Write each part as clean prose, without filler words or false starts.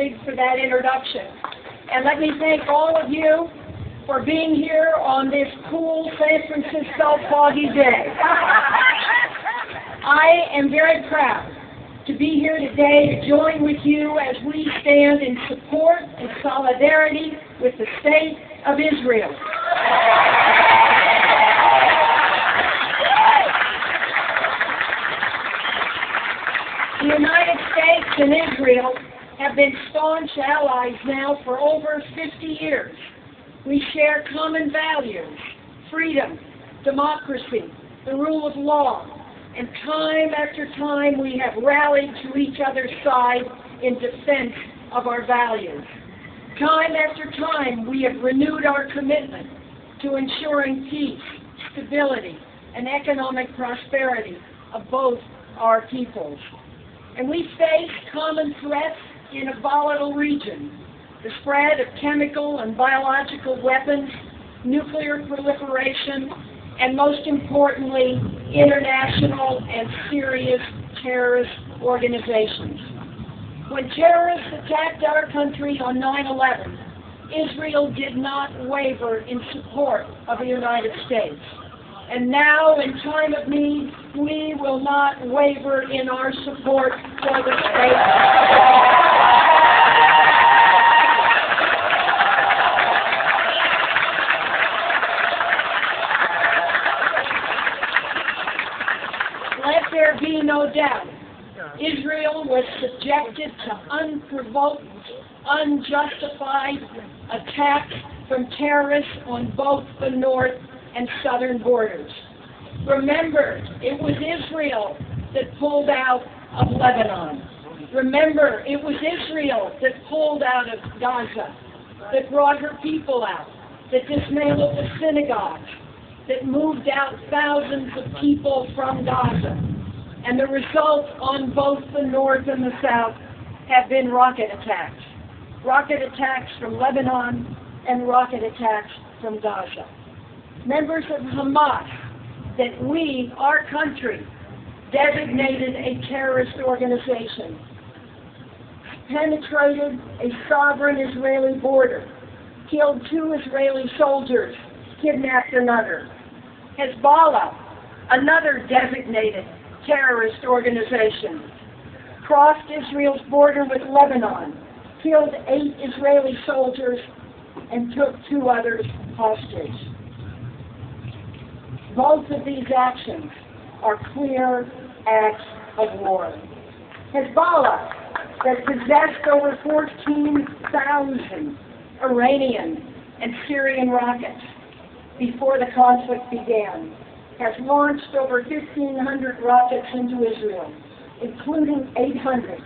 Lloyd for that introduction. And let me thank all of you for being here on this cool San Francisco foggy day. I am very proud to be here today to join with you as we stand in support and solidarity with the State of Israel. The United States and Israel have been staunch allies now for over 50 years. We share common values: freedom, democracy, the rule of law, and time after time we have rallied to each other's side in defense of our values. Time after time we have renewed our commitment to ensuring peace, stability, and economic prosperity of both our peoples. And we face common threats in a volatile region: the spread of chemical and biological weapons, nuclear proliferation, and most importantly, international and serious terrorist organizations. When terrorists attacked our country on 9/11, Israel did not waver in support of the United States. And now, in time of need, we will not waver in our support for the state. Let there be no doubt, Israel was subjected to unprovoked, unjustified attacks from terrorists on both the north and southern borders. Remember, it was Israel that pulled out of Lebanon. Remember, it was Israel that pulled out of Gaza, that brought her people out, that dismantled the synagogues, that moved out thousands of people from Gaza. And the results on both the north and the south have been rocket attacks. Rocket attacks from Lebanon and rocket attacks from Gaza. Members of Hamas, that we, our country, designated a terrorist organization, penetrated a sovereign Israeli border, killed 2 Israeli soldiers, kidnapped another. Hezbollah, another designated terrorist organization, crossed Israel's border with Lebanon, killed 8 Israeli soldiers, and took 2 others hostage. Both of these actions are clear acts of war. Hezbollah, that possessed over 14,000 Iranian and Syrian rockets before the conflict began, has launched over 1,500 rockets into Israel, including 800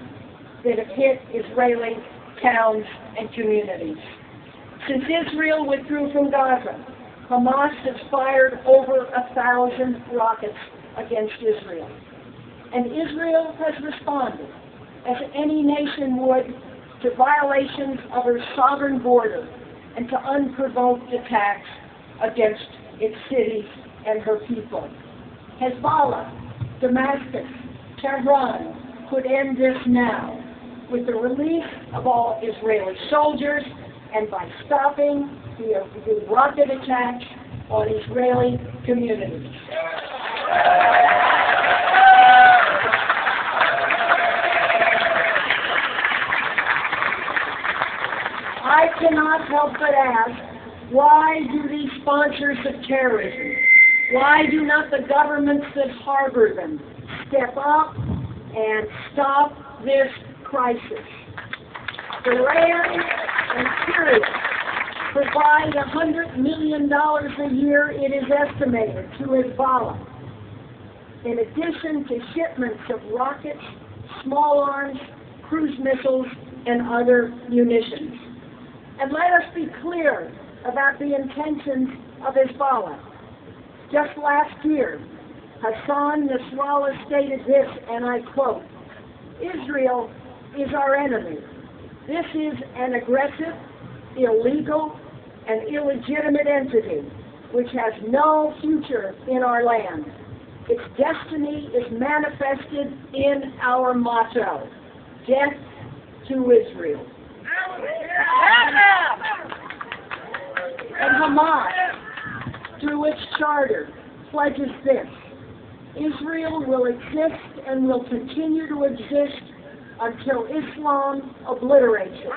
that have hit Israeli towns and communities. Since Israel withdrew from Gaza, Hamas has fired over 1,000 rockets against Israel. And Israel has responded, as any nation would, to violations of her sovereign border and to unprovoked attacks against its cities and her people. Hezbollah, Damascus, Tehran could end this now with the release of all Israeli soldiers and by stopping the rocket attacks on Israeli communities. I cannot help but ask, why do these sponsors of terrorism, why do not the governments that harbor them step up and stop this crisis? Iran and Syria provide $100 million a year, it is estimated, to Hezbollah, in addition to shipments of rockets, small arms, cruise missiles, and other munitions. And let us be clear about the intentions of Hezbollah. Just last year, Hassan Nasrallah stated this, and I quote, "Israel is our enemy. This is an aggressive, illegal, and illegitimate entity which has no future in our land. Its destiny is manifested in our motto, death to Israel." Hamas, through its charter, pledges this: Israel will exist and will continue to exist until Islam obliterates it,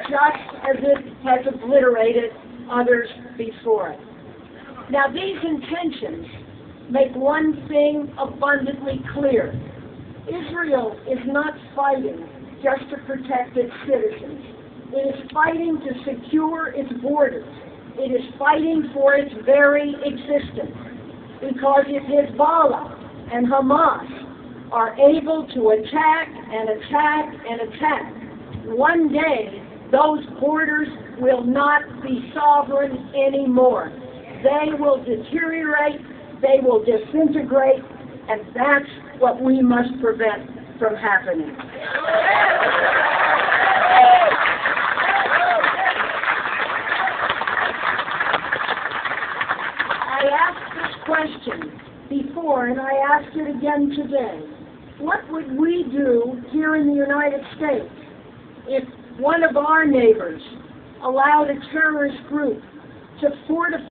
just as it has obliterated others before it. Now, these intentions make one thing abundantly clear. Israel is not fighting just to protect its citizens. It is fighting to secure its borders. It is fighting for its very existence. Because if Hezbollah and Hamas are able to attack and attack and attack, one day those borders will not be sovereign anymore. They will deteriorate, they will disintegrate, and that's what we must prevent from happening. I asked this question before, and I ask it again today. What would we do here in the United States if one of our neighbors allowed a terrorist group to fortify